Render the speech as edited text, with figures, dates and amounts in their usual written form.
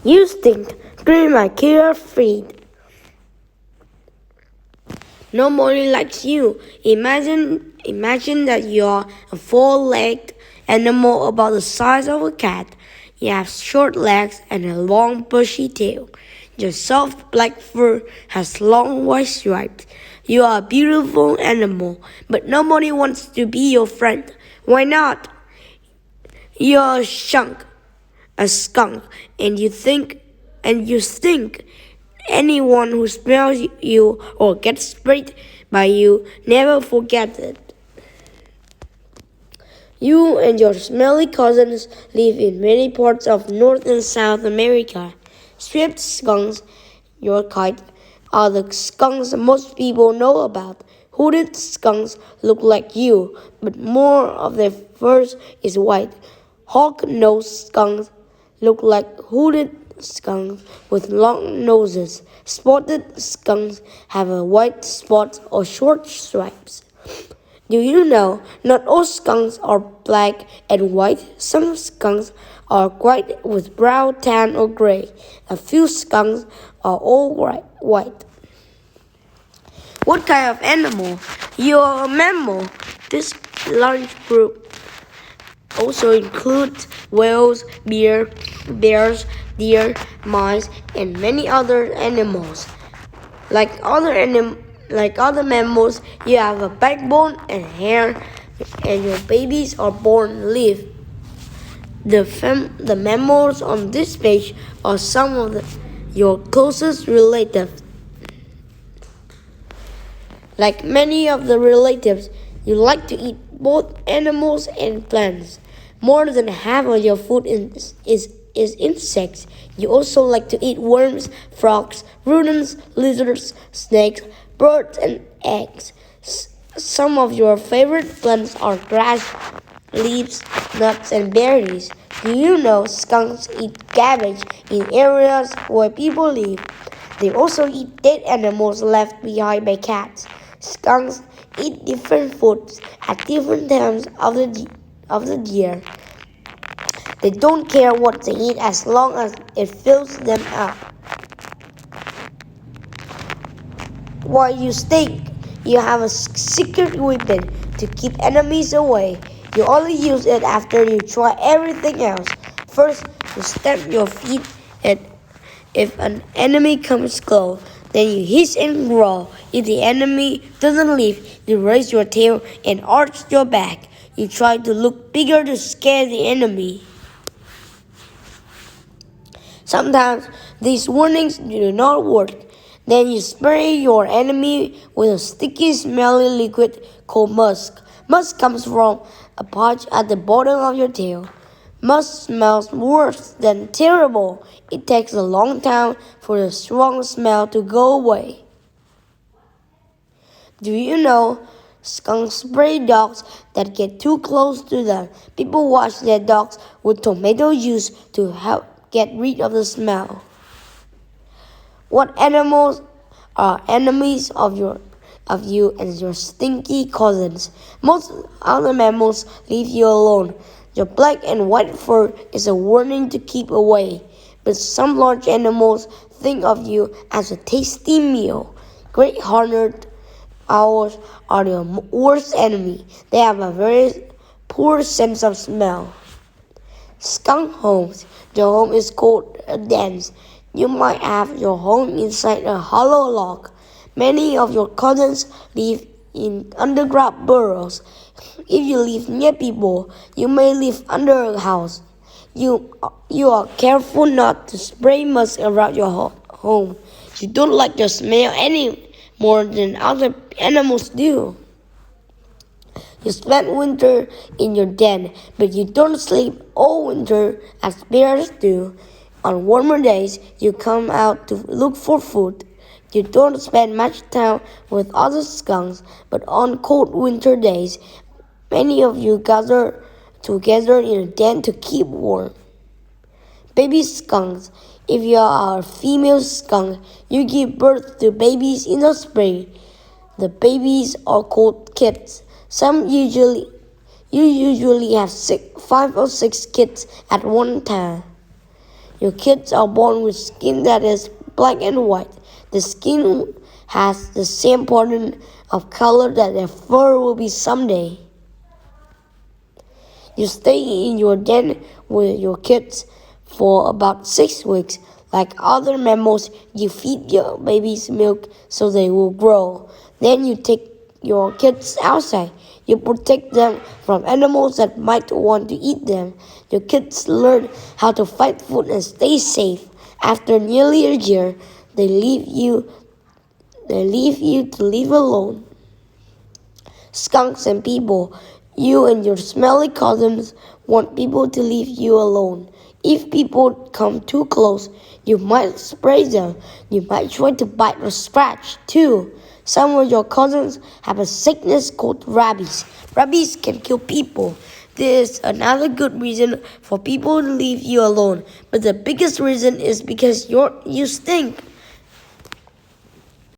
You stink, clean my killer feet. Nobody likes you. Imagine that you're a four-legged animal about the size of a cat. You have short legs and a long bushy tail. Your soft black fur has long white stripes. You are a beautiful animal, but nobody wants to be your friend. Why not? You're a skunk, and you stink. Anyone who smells you or gets sprayed by you never forget it. You and your smelly cousins live in many parts of North and South America. Striped skunks, your kind, are the skunks most people know about. Hooded skunks look like you, but more of their fur is white. Hawk-nosed skunks look like hooded skunks with long noses. Spotted skunks have a white spots or short stripes. Do you know not all skunks are black and white? Some skunks are white with brown, tan, or gray. A few skunks are all white. What kind of animal? You're a mammal. This large group also includes whales, bears, deer, mice, and many other animals. Like other mammals, you have a backbone and hair, and your babies are born live. The mammals on this page are some of your closest relatives. Like many of the relatives, you like to eat both animals and plants. More than half of your food is insects. You also like to eat worms, frogs, rodents, lizards, snakes, birds, and eggs. Some of your favorite plants are grass, leaves, nuts, and berries. Do you know skunks eat cabbage in areas where people live? They also eat dead animals left behind by cats. Skunks eat different foods at different times of the year. They don't care what they eat as long as it fills them up. Why you stink? You have a secret weapon to keep enemies away. You only use it after you try everything else. First, you stamp your feet, and if an enemy comes close, then you hiss and growl. If the enemy doesn't leave, you raise your tail and arch your back. You try to look bigger to scare the enemy. Sometimes these warnings do not work. Then you spray your enemy with a sticky, smelly liquid called musk. Musk comes from a pouch at the bottom of your tail. Musk smells worse than terrible. It takes a long time for the strong smell to go away. Do you know skunks spray dogs that get too close to them? People wash their dogs with tomato juice to help get rid of the smell. What animals are enemies of you and your stinky cousins? Most other mammals leave you alone. Your black and white fur is a warning to keep away. But some large animals think of you as a tasty meal. Great horned owls are your worst enemy. They have a very poor sense of smell. Skunk homes. Your home is called a den. You might have your home inside a hollow log. Many of your cousins live in underground burrows. If you live near people, you may live under a house. You are careful not to spray musk around your home. You don't like your smell any more than other animals do. You spend winter in your den, but you don't sleep all winter as bears do. On warmer days, you come out to look for food. You don't spend much time with other skunks, but on cold winter days, many of you gather together in a den to keep warm. Baby skunks. If you are a female skunk, you give birth to babies in the spring. The babies are called kids. You usually have 5 or 6 kids at one time. Your kids are born with skin that is black and white. The skin has the same pattern of color that their fur will be someday. You stay in your den with your kids for about 6 weeks. Like other mammals, you feed your babies milk so they will grow. Then you take your kids outside. You protect them from animals that might want to eat them. Your kids learn how to find food and stay safe. After nearly a year, they leave you to live alone. Skunks and people, you and your smelly cousins want people to leave you alone. If people come too close, you might spray them. You might try to bite or scratch too. Some of your cousins have a sickness called rabies. Rabies can kill people. This is another good reason for people to leave you alone. But the biggest reason is because you stink.